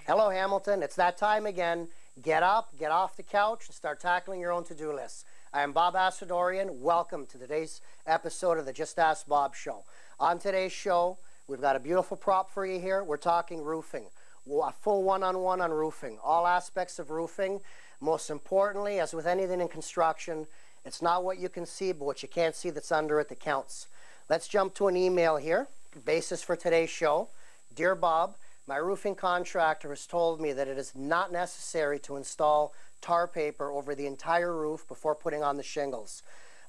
Hello, Hamilton. It's that time again. Get up, get off the couch, and start tackling your own to-do list. I am Bob Assadorian. Welcome to today's episode of the Just Ask Bob Show. On today's show, we've got a beautiful prop for you here. We're talking roofing. A full one-on-one on roofing. All aspects of roofing. Most importantly, as with anything in construction, it's not what you can see, but what you can't see that's under it that counts. Let's jump to an email here. Basis for today's show. Dear Bob, my roofing contractor has told me that it is not necessary to install tar paper over the entire roof before putting on the shingles.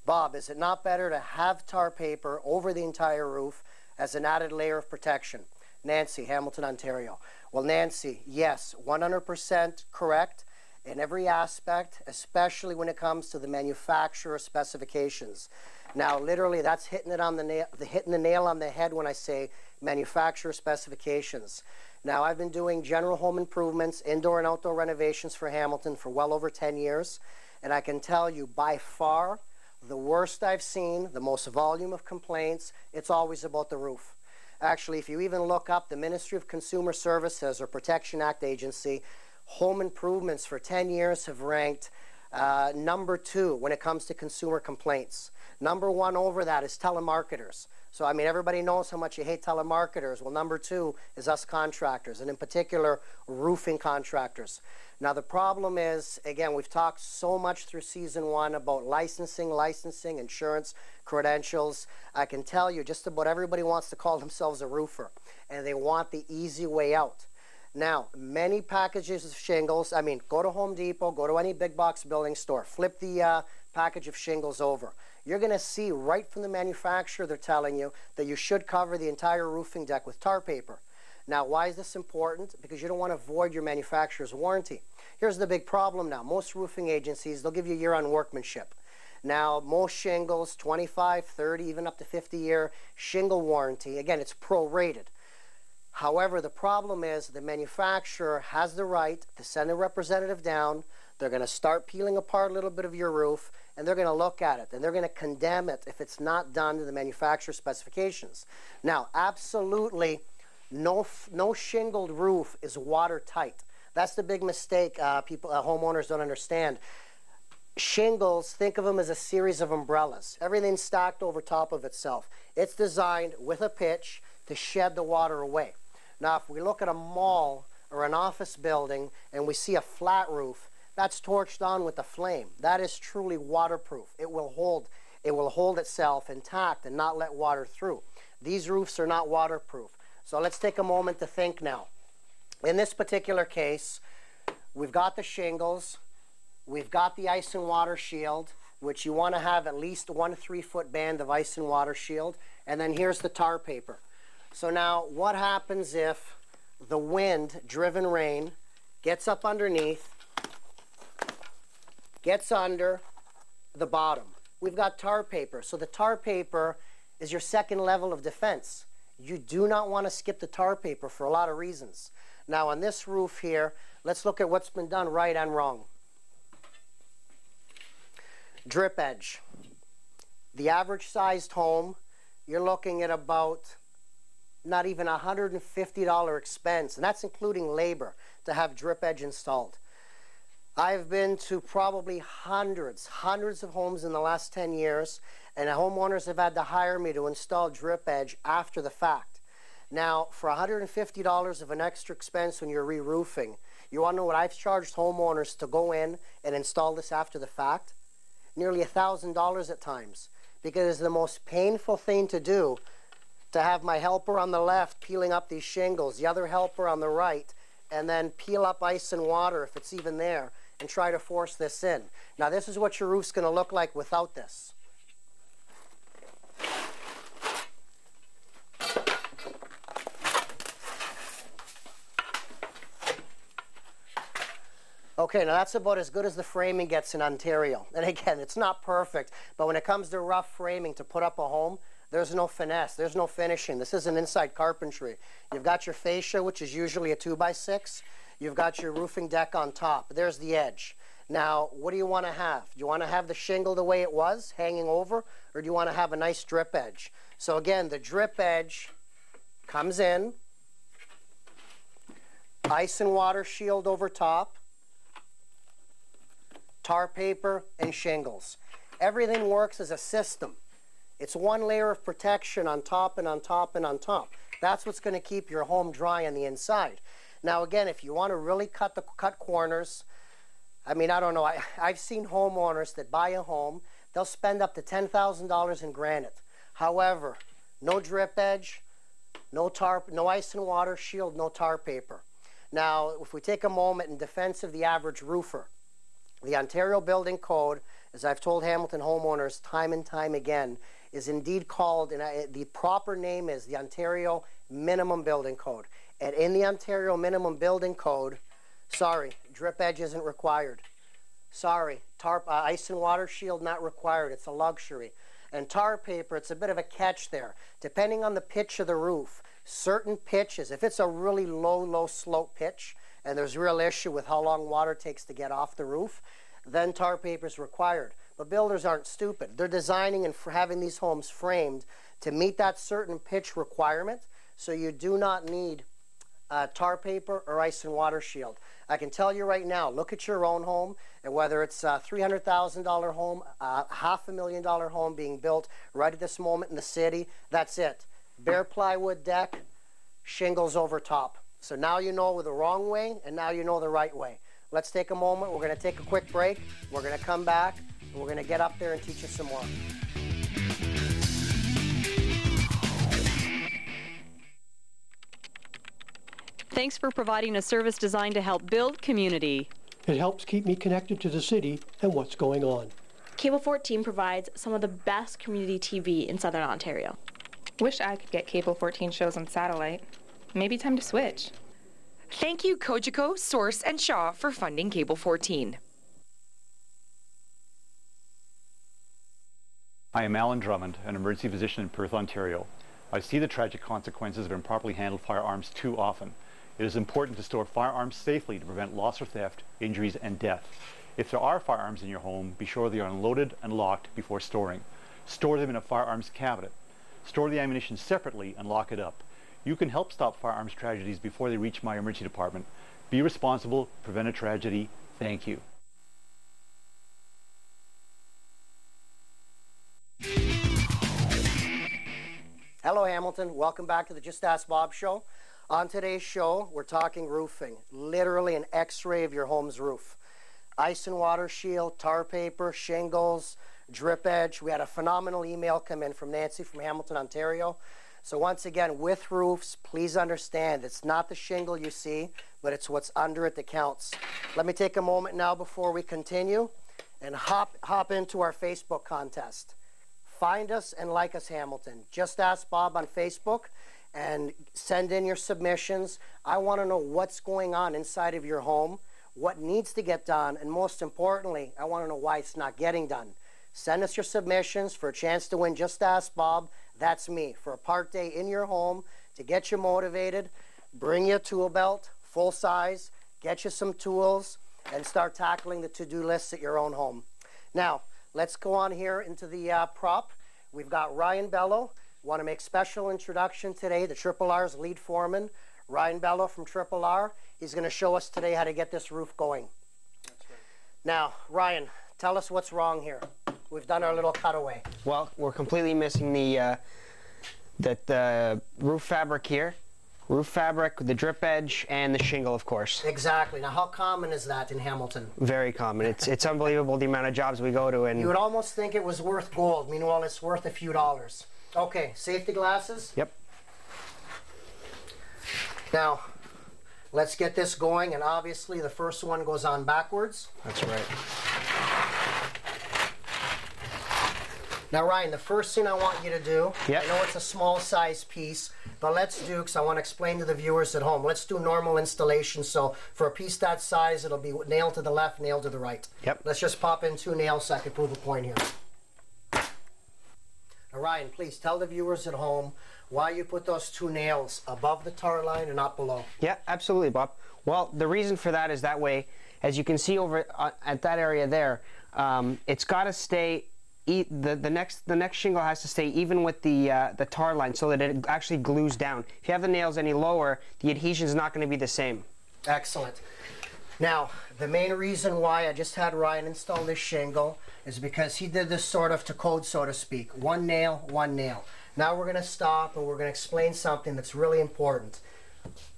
Bob, is it not better to have tar paper over the entire roof as an added layer of protection? Nancy, Hamilton, Ontario. Well, Nancy, yes, 100% correct in every aspect, especially when it comes to the manufacturer specifications. Now, literally, that's hitting the nail on the head when I say manufacturer specifications. Now, I've been doing general home improvements, indoor and outdoor renovations for Hamilton for well over 10 years, and I can tell you by far the worst I've seen, the most volume of complaints, it's always about the roof. Actually, if you even look up the Ministry of Consumer Services or Protection Act agency, home improvements for 10 years have ranked number 2 when it comes to consumer complaints. Number 1 over that is telemarketers. So, I mean, everybody knows how much you hate telemarketers. Well, number 2 is us contractors, and in particular, roofing contractors. Now, the problem is, again, we've talked so much through season 1 about licensing, insurance, credentials. I can tell you just about everybody wants to call themselves a roofer, and they want the easy way out. Now, many packages of shingles, I mean, go to Home Depot, go to any big box building store, flip the package of shingles over. You're going to see right from the manufacturer they're telling you that you should cover the entire roofing deck with tar paper. Now, why is this important? Because you don't want to void your manufacturer's warranty. Here's the big problem now. Most roofing agencies, they'll give you a year on workmanship. Now, most shingles, 25, 30, even up to 50-year shingle warranty. Again, it's prorated. However, the problem is the manufacturer has the right to send a representative down. They're going to start peeling apart a little bit of your roof, and they're going to look at it, and they're going to condemn it if it's not done to the manufacturer specifications. Now, absolutely, no shingled roof is watertight. That's the big mistake homeowners don't understand. Shingles, think of them as a series of umbrellas. Everything's stacked over top of itself. It's designed with a pitch to shed the water away. Now, if we look at a mall or an office building and we see a flat roof, that's torched on with a flame. That is truly waterproof. It will hold itself intact and not let water through. These roofs are not waterproof. So let's take a moment to think now. In this particular case, we've got the shingles, we've got the ice and water shield, which you want to have at least 1 3-foot band of ice and water shield, and then here's the tar paper. So now, what happens if the wind-driven rain gets up underneath, gets under the bottom? We've got tar paper. So the tar paper is your second level of defense. You do not want to skip the tar paper for a lot of reasons. Now, on this roof here, let's look at what's been done right and wrong. Drip edge. The average sized home, you're looking at about not even $150 expense, and that's including labor to have drip edge installed. I've been to probably hundreds of homes in the last 10 years, and homeowners have had to hire me to install drip edge after the fact. Now, for $150 of an extra expense when you're re-roofing, you want to know what I've charged homeowners to go in and install this after the fact? Nearly $1,000 at times, because it's the most painful thing to do to have my helper on the left peeling up these shingles, the other helper on the right, and then peel up ice and water if it's even there, and try to force this in. Now, this is what your roof's going to look like without this. Okay, now that's about as good as the framing gets in Ontario. And again, it's not perfect, but when it comes to rough framing to put up a home, There's no finesse. There's no finishing. This isn't inside carpentry. You've got your fascia, which is usually a 2x6. You've got your roofing deck on top. There's the edge. Now, what do you want to have? Do you want to have the shingle the way it was, hanging over, or do you want to have a nice drip edge? So again, the drip edge comes in, ice and water shield over top, tar paper, and shingles. Everything works as a system. It's one layer of protection on top and on top and on top. That's what's going to keep your home dry on the inside. Now again, if you want to really cut corners, I mean, I don't know. I've seen homeowners that buy a home, they'll spend up to $10,000 in granite. However, no drip edge, no ice and water shield, no tar paper. Now, if we take a moment in defense of the average roofer, the Ontario Building Code, as I've told Hamilton homeowners time and time again, is indeed called, and the proper name is the Ontario Minimum Building Code. And in the Ontario Minimum Building Code, sorry, drip edge isn't required. Sorry, ice and water shield not required. It's a luxury. And tar paper, it's a bit of a catch there. Depending on the pitch of the roof, certain pitches, if it's a really low slope pitch, and there's real issue with how long water takes to get off the roof, then tar paper is required. But builders aren't stupid. They're designing and having these homes framed to meet that certain pitch requirement, so you do not need tar paper or ice and water shield. I can tell you right now, look at your own home, and whether it's a $300,000 home, $500,000 home being built right at this moment in the city, that's it. Bare plywood deck, shingles over top. So now you know the wrong way, and now you know the right way. Let's take a moment. We're going to take a quick break. We're going to come back, and we're going to get up there and teach you some more. Thanks for providing a service designed to help build community. It helps keep me connected to the city and what's going on. Cable 14 provides some of the best community TV in Southern Ontario. Wish I could get Cable 14 shows on satellite. Maybe time to switch. Thank you, Cogeco, Source, and Shaw for funding Cable 14. I am Alan Drummond, an emergency physician in Perth, Ontario. I see the tragic consequences of improperly handled firearms too often. It is important to store firearms safely to prevent loss or theft, injuries, and death. If there are firearms in your home, be sure they are unloaded and locked before storing. Store them in a firearms cabinet. Store the ammunition separately and lock it up. You can help stop firearms tragedies before they reach my emergency department. Be responsible, prevent a tragedy. Thank you. Hello, Hamilton. Welcome back to the Just Ask Bob show. On today's show, we're talking roofing, literally an x-ray of your home's roof. Ice and water shield, tar paper, shingles, drip edge. We had a phenomenal email come in from Nancy from Hamilton, Ontario. So once again, with roofs, please understand it's not the shingle you see, but it's what's under it that counts. Let me take a moment now before we continue and hop into our Facebook contest. Find us and like us, Hamilton. Just Ask Bob on Facebook and send in your submissions. I want to know what's going on inside of your home, what needs to get done, and most importantly, I want to know why it's not getting done. Send us your submissions for a chance to win Just Ask Bob. That's me, for a part day in your home to get you motivated, bring you a tool belt, full size, get you some tools, and start tackling the to-do lists at your own home. Now, let's go on here into the prop. We've got Ryan Bello. Want to make special introduction today, the Triple R's lead foreman, Ryan Bello from Triple R. He's going to show us today how to get this roof going. That's right. Now, Ryan, tell us what's wrong here. We've done our little cutaway. Well, we're completely missing the roof fabric here. Roof fabric, the drip edge, and the shingle, of course. Exactly. Now, how common is that in Hamilton? Very common. It's unbelievable the amount of jobs we go to. And you would almost think it was worth gold. Meanwhile, it's worth a few dollars. Okay, safety glasses? Yep. Now, let's get this going, and obviously the first one goes on backwards. That's right. Now, Ryan, the first thing I want you to do, yep. I know it's a small size piece, but let's do, because I want to explain to the viewers at home, let's do normal installation. So for a piece that size, it'll be nail to the left, nail to the right. Yep. Let's just pop in 2 nails so I can prove a point here. Now, Ryan, please tell the viewers at home why you put those 2 nails above the tar line and not below. Yeah, absolutely, Bob. Well, the reason for that is that way, as you can see over at that area there, it's got to stay. The next shingle has to stay even with the tar line so that it actually glues down. If you have the nails any lower, the adhesion is not going to be the same. Excellent. Now, the main reason why I just had Ryan install this shingle is because he did this sort of to code, so to speak. 1 nail, 1 nail. Now we're going to stop and we're going to explain something that's really important.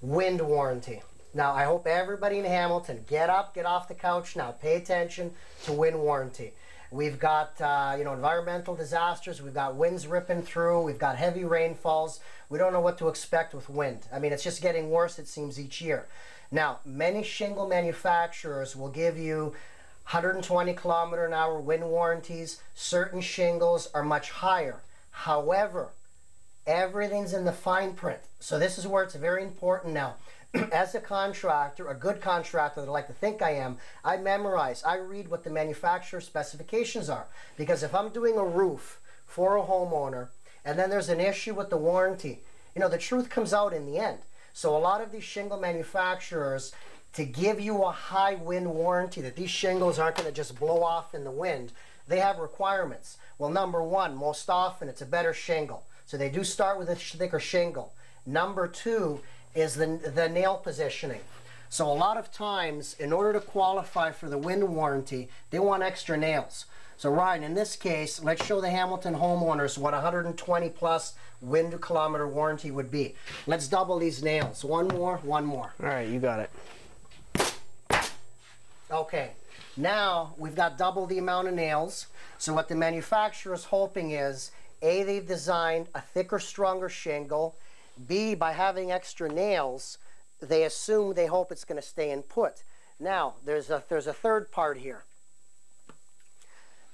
Wind warranty. Now, I hope everybody in Hamilton, get up, get off the couch now. Pay attention to wind warranty. We've got, environmental disasters. We've got winds ripping through. We've got heavy rainfalls. We don't know what to expect with wind. I mean, it's just getting worse, it seems, each year. Now, many shingle manufacturers will give you 120 km/h wind warranties. Certain shingles are much higher. However, everything's in the fine print. So this is where it's very important now. As a contractor, a good contractor that I like to think I am, I memorize, I read what the manufacturer specifications are. Because if I'm doing a roof for a homeowner and then there's an issue with the warranty, the truth comes out in the end. So a lot of these shingle manufacturers, to give you a high wind warranty, that these shingles aren't going to just blow off in the wind, they have requirements. Well, number 1, most often it's a better shingle. So they do start with a thicker shingle. Number 2 is the nail positioning. So a lot of times, in order to qualify for the wind warranty, they want extra nails. So Ryan, in this case, let's show the Hamilton homeowners what 120 plus wind kilometer warranty would be. Let's double these nails. 1 more, 1 more. All right, you got it. Okay, now we've got double the amount of nails. So what the manufacturer is hoping is, A, they've designed a thicker, stronger shingle. B, by having extra nails, they hope it's going to stay in put. Now, there's a third part here.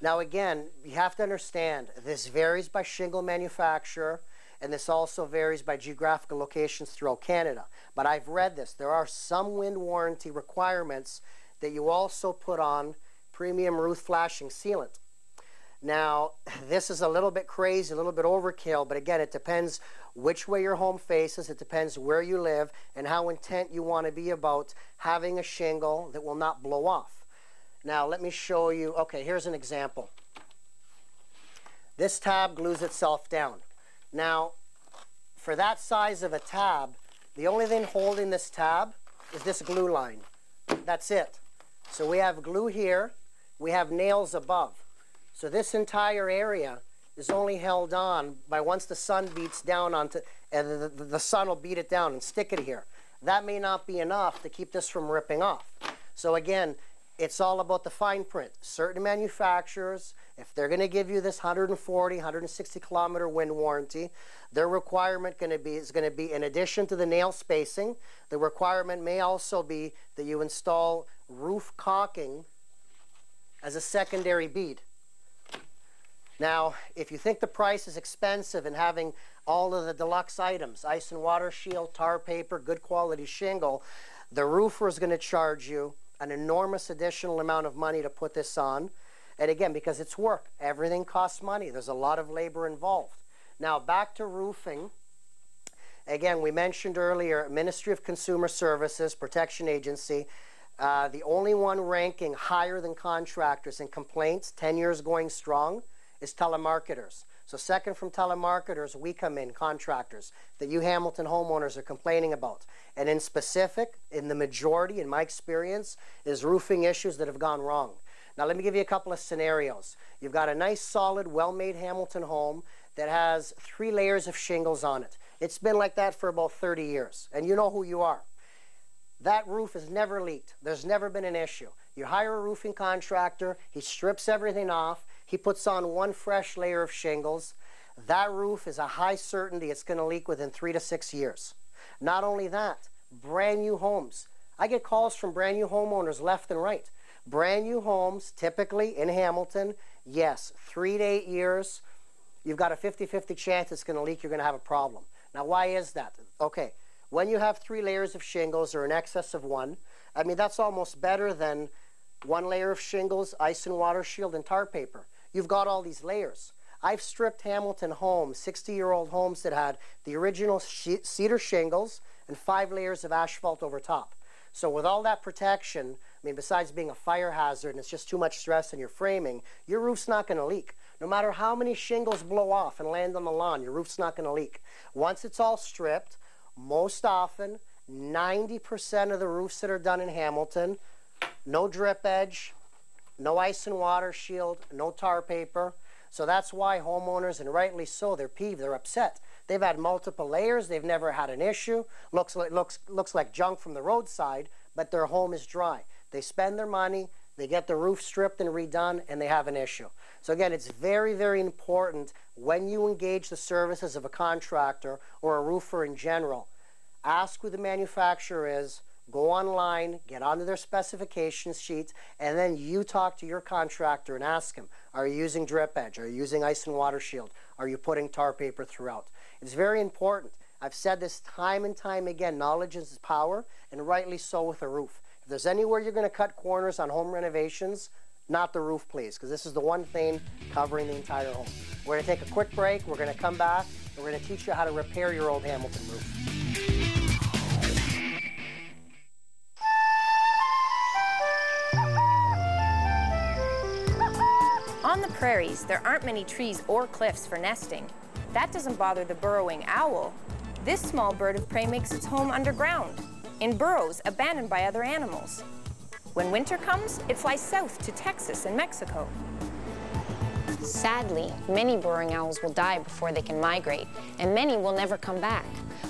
Now again, you have to understand, this varies by shingle manufacturer, and this also varies by geographical locations throughout Canada. But I've read this. There are some wind warranty requirements that you also put on premium roof flashing sealant. Now, this is a little bit crazy, a little bit overkill, but again, it depends which way your home faces, it depends where you live, and how intent you want to be about having a shingle that will not blow off. Now, let me show you. Okay, here's an example. This tab glues itself down. Now, for that size of a tab, the only thing holding this tab is this glue line. That's it. So we have glue here, we have nails above. So this entire area is only held on by once the sun beats down onto, and the sun will beat it down and stick it here. That may not be enough to keep this from ripping off. So again, it's all about the fine print. Certain manufacturers, if they're going to give you this 140, 160 kilometer wind warranty, their requirement is going to be, in addition to the nail spacing, the requirement may also be that you install roof caulking as a secondary bead. Now, if you think the price is expensive and having all of the deluxe items, ice and water shield, tar paper, good quality shingle, the roofer is going to charge you an enormous additional amount of money to put this on. And again, because it's work, everything costs money. There's a lot of labor involved. Now, back to roofing. Again, we mentioned earlier, Ministry of Consumer Services, Protection Agency, the only one ranking higher than contractors in complaints, 10 years going strong, is telemarketers. So second from telemarketers, we come in, contractors, that you Hamilton homeowners are complaining about. And in specific, in the majority, in my experience, is roofing issues that have gone wrong. Now let me give you a couple of scenarios. You've got a nice, solid, well-made Hamilton home that has 3 layers of shingles on it. It's been like that for about 30 years, and you know who you are. That roof has never leaked. There's never been an issue. You hire a roofing contractor, he strips everything off, he puts on 1 fresh layer of shingles. That roof is a high certainty it's going to leak within 3 to 6 years. Not only that, brand new homes. I get calls from brand new homeowners left and right. Brand new homes, typically in Hamilton, yes, 3 to 8 years, you've got a 50-50 chance it's going to leak, you're going to have a problem. Now, why is that? Okay, when you have 3 layers of shingles or in excess of 1, I mean, that's almost better than 1 layer of shingles, ice and water shield, and tar paper. You've got all these layers. I've stripped Hamilton homes, 60-year-old homes that had the original cedar shingles and 5 layers of asphalt over top. So with all that protection, I mean, besides being a fire hazard and it's just too much stress in your framing, your roof's not going to leak. No matter how many shingles blow off and land on the lawn, your roof's not going to leak. Once it's all stripped, most often, 90% of the roofs that are done in Hamilton, no drip edge, no ice and water shield, no tar paper. So that's why homeowners, and rightly so, they're peeved, they're upset. They've had multiple layers, they've never had an issue, looks like junk from the roadside, but their home is dry. They spend their money, they get the roof stripped and redone, and they have an issue. So again, it's very, very important when you engage the services of a contractor or a roofer in general. Ask who the manufacturer is, go online, get onto their specifications sheets, and then you talk to your contractor and ask him, are you using drip edge? Are you using ice and water shield? Are you putting tar paper throughout? It's very important. I've said this time and time again, knowledge is power, and rightly so with a roof. If there's anywhere you're going to cut corners on home renovations, not the roof, please, because this is the one thing covering the entire home. We're going to take a quick break. We're going to come back, and we're going to teach you how to repair your old Hamilton roof. On the prairies, there aren't many trees or cliffs for nesting. That doesn't bother the burrowing owl. This small bird of prey makes its home underground, in burrows abandoned by other animals. When winter comes, it flies south to Texas and Mexico. Sadly, many burrowing owls will die before they can migrate, and many will never come back.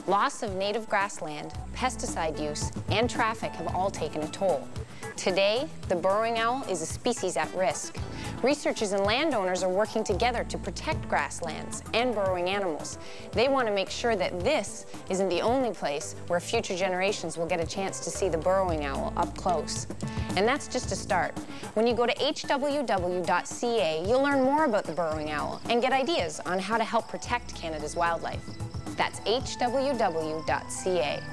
Loss of native grassland, pesticide use, and traffic have all taken a toll. Today, the burrowing owl is a species at risk. Researchers and landowners are working together to protect grasslands and burrowing animals. They want to make sure that this isn't the only place where future generations will get a chance to see the burrowing owl up close. And that's just a start. When you go to hww.ca, you'll learn more about the burrowing owl and get ideas on how to help protect Canada's wildlife. That's hww.ca.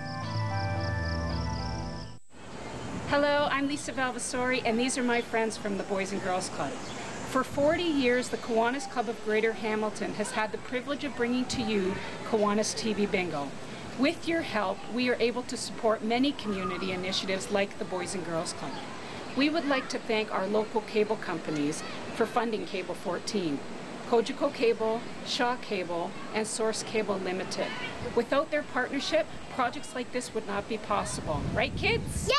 Hello, I'm Lisa Valvasori, and these are my friends from the Boys and Girls Club. For 40 years, the Kiwanis Club of Greater Hamilton has had the privilege of bringing to you Kiwanis TV Bingo. With your help, we are able to support many community initiatives like the Boys and Girls Club. We would like to thank our local cable companies for funding Cable 14. Cogeco Cable, Shaw Cable, and Source Cable Limited. Without their partnership, projects like this would not be possible. Right, kids? Yeah!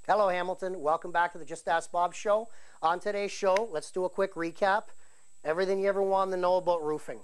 Hello, Hamilton. Welcome back to the Just Ask Bob show. On today's show, let's do a quick recap. Everything you ever wanted to know about roofing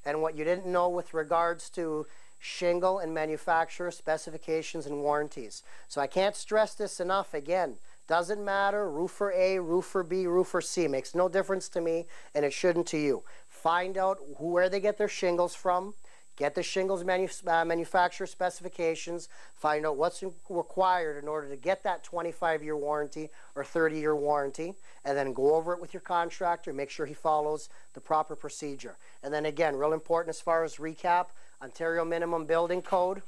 and what you didn't know with regards to shingle and manufacturer specifications and warranties. So I can't stress this enough again. Doesn't matter, roofer A, roofer B, roofer C. Makes no difference to me, and it shouldn't to you. Find out where they get their shingles from. Get the shingles manufacturer specifications. Find out what's required in order to get that 25-year warranty or 30-year warranty. And then go over it with your contractor. Make sure he follows the proper procedure. And then again, real important as far as recap, Ontario Minimum Building Code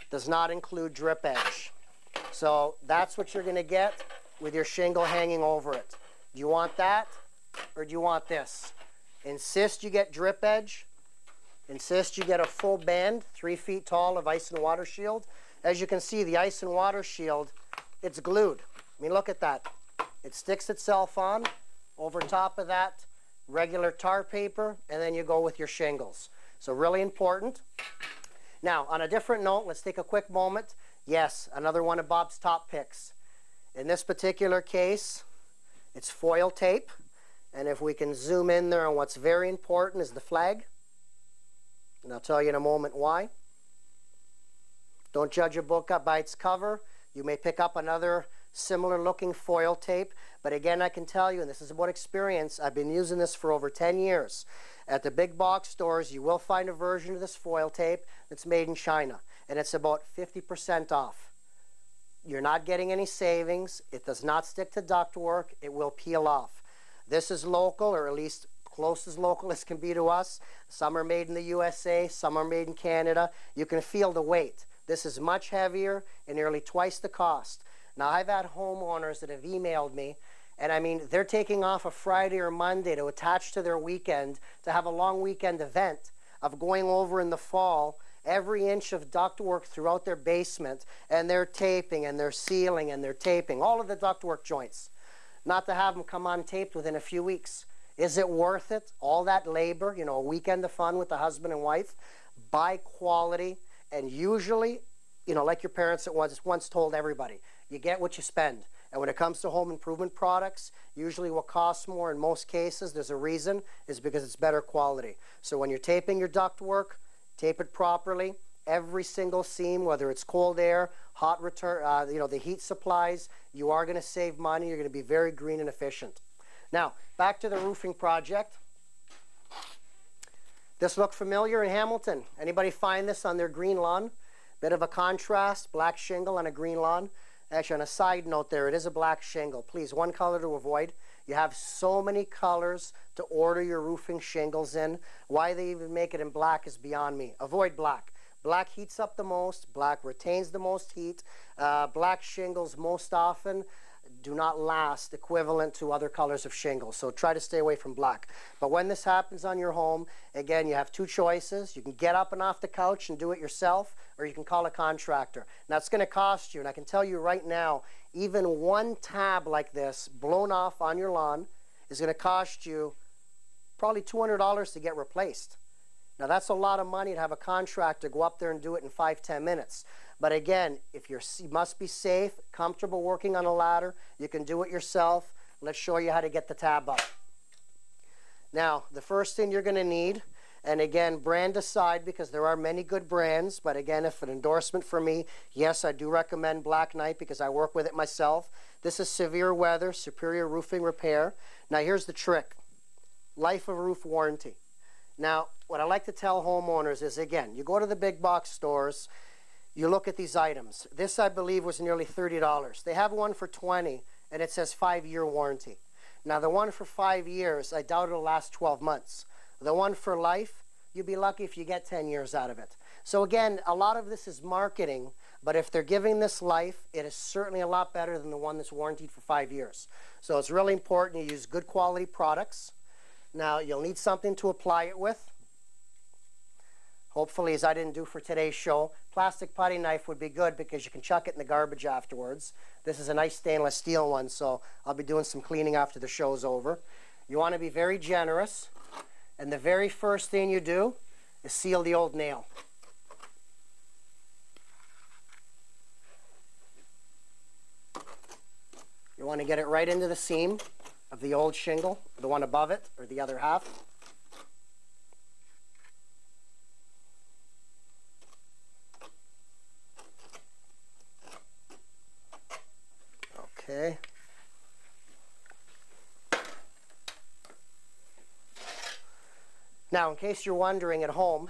does not include drip edge. So that's what you're going to get with your shingle hanging over it. Do you want that or do you want this? Insist you get drip edge. Insist you get a full band, 3 feet tall of ice and water shield. As you can see, the ice and water shield, it's glued. I mean, look at that. It sticks itself on. Over top of that, regular tar paper, and then you go with your shingles. So really important. Now, on a different note, let's take a quick moment. Yes, another one of Bob's top picks. In this particular case, it's foil tape. And if we can zoom in there, and what's very important is the flag. And I'll tell you in a moment why. Don't judge a book up by its cover. You may pick up another similar looking foil tape. But again, I can tell you, and this is about experience, I've been using this for over 10 years. At the big box stores, you will find a version of this foil tape that's made in China. And it's about 50% off. You're not getting any savings. It does not stick to ductwork. It will peel off. This is local, or at least close as local as can be to us. Some are made in the USA, some are made in Canada. You can feel the weight. This is much heavier and nearly twice the cost. Now, I've had homeowners that have emailed me And I mean, they're taking off a Friday or Monday to attach to their weekend to have a long weekend event of going over in the fall every inch of ductwork throughout their basement, and they're taping and they're sealing and they're taping all of the ductwork joints, not to have them come untaped within a few weeks. Is it worth it? All that labor, you know, a weekend of fun with the husband and wife. Buy quality, and usually, you know, like your parents once told everybody, you get what you spend. And when it comes to home improvement products, usually what costs more in most cases, there's a reason, is because it's better quality. So when you're taping your ductwork, tape it properly. Every single seam, whether it's cold air, hot return, you know, the heat supplies, you are going to save money. You're going to be very green and efficient. Now, back to the roofing project. This look familiar in Hamilton? Anybody find this on their green lawn? Bit of a contrast, black shingle on a green lawn. Actually, on a side note there, it is a black shingle. Please, one color to avoid. You have so many colors to order your roofing shingles in. Why they even make it in black is beyond me. Avoid black. Black heats up the most. Black retains the most heat. Black shingles most often do not last equivalent to other colors of shingles. So try to stay away from black. But when this happens on your home, again, you have two choices. You can get up and off the couch and do it yourself, or you can call a contractor. Now, it's going to cost you, and I can tell you right now, even one tab like this blown off on your lawn is going to cost you probably $200 to get replaced. Now, that's a lot of money to have a contractor go up there and do it in 5-10 minutes. But again, if you must be safe, comfortable working on a ladder, you can do it yourself. Let's show you how to get the tab up. Now, the first thing you're going to need, and again, brand aside, because there are many good brands, but again, if an endorsement for me, yes, I do recommend Black Knight because I work with it myself. This is Severe Weather, Superior Roofing Repair. Now, here's the trick. Life of roof warranty. Now, what I like to tell homeowners is, again, you go to the big box stores, you look at these items. This, I believe, was nearly $30. They have one for $20, and it says 5-year warranty. Now, the one for 5 years, I doubt it'll last 12 months. The one for life, you'd be lucky if you get 10 years out of it. So again, a lot of this is marketing, but if they're giving this life, it is certainly a lot better than the one that's warranted for 5 years. So it's really important you use good quality products. Now, you'll need something to apply it with. Hopefully, as I didn't do for today's show, plastic putty knife would be good because you can chuck it in the garbage afterwards. This is a nice stainless steel one, so I'll be doing some cleaning after the show's over. You want to be very generous, and the very first thing you do is seal the old nail. You want to get it right into the seam of the old shingle, the one above it, or the other half. Okay. Now, in case you're wondering at home,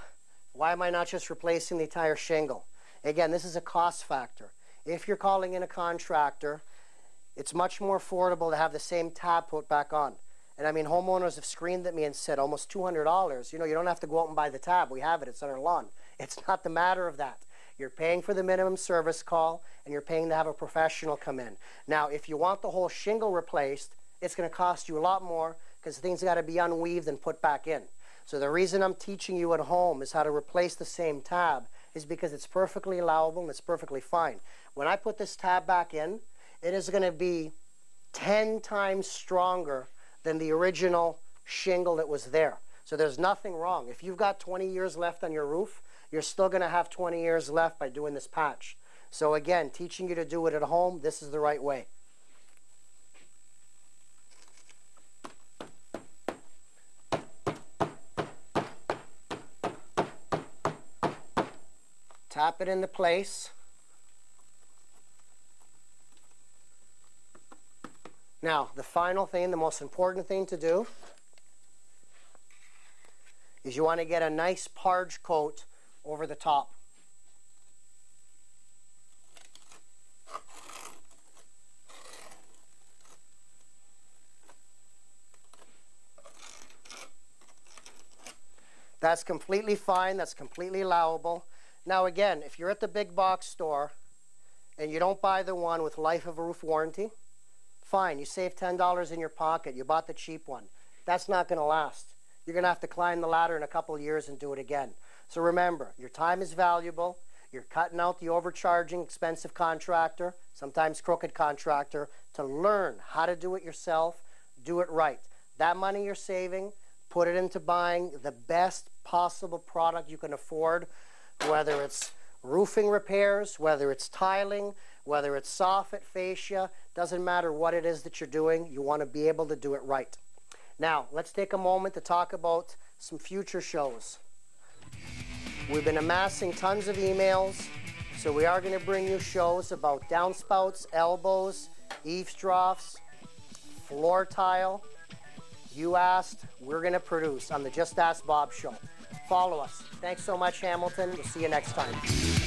why am I not just replacing the entire shingle? Again, this is a cost factor. If you're calling in a contractor, it's much more affordable to have the same tab put back on. And I mean, homeowners have screamed at me and said almost $200. You know, you don't have to go out and buy the tab. We have it. It's on our lawn. It's not the matter of that. You're paying for the minimum service call, and you're paying to have a professional come in. Now, if you want the whole shingle replaced, it's going to cost you a lot more because things got to be unweaved and put back in. So the reason I'm teaching you at home is how to replace the same tab is because it's perfectly allowable and it's perfectly fine. When I put this tab back in, it is going to be 10 times stronger than the original shingle that was there. So there's nothing wrong. If you've got 20 years left on your roof, you're still going to have 20 years left by doing this patch. So again, teaching you to do it at home, this is the right way. Tap it into place. Now, the final thing, the most important thing to do is you want to get a nice parge coat over the top. That's completely fine. That's completely allowable. Now again, if you're at the big box store and you don't buy the one with life of roof warranty, Fine, you saved $10 in your pocket. You bought the cheap one. That's not going to last. You're going to have to climb the ladder in a couple of years and do it again. So remember, your time is valuable. You're cutting out the overcharging, expensive contractor, sometimes crooked contractor, to learn how to do it yourself, do it right. That money you're saving, put it into buying the best possible product you can afford, whether it's roofing repairs, whether it's tiling, whether it's soffit, fascia, doesn't matter what it is that you're doing, you want to be able to do it right. Now, let's take a moment to talk about some future shows. We've been amassing tons of emails, so we are going to bring you shows about downspouts, elbows, eaves troughs, floor tile. You asked, we're going to produce on the Just Ask Bob show. Follow us. Thanks so much, Hamilton. We'll see you next time.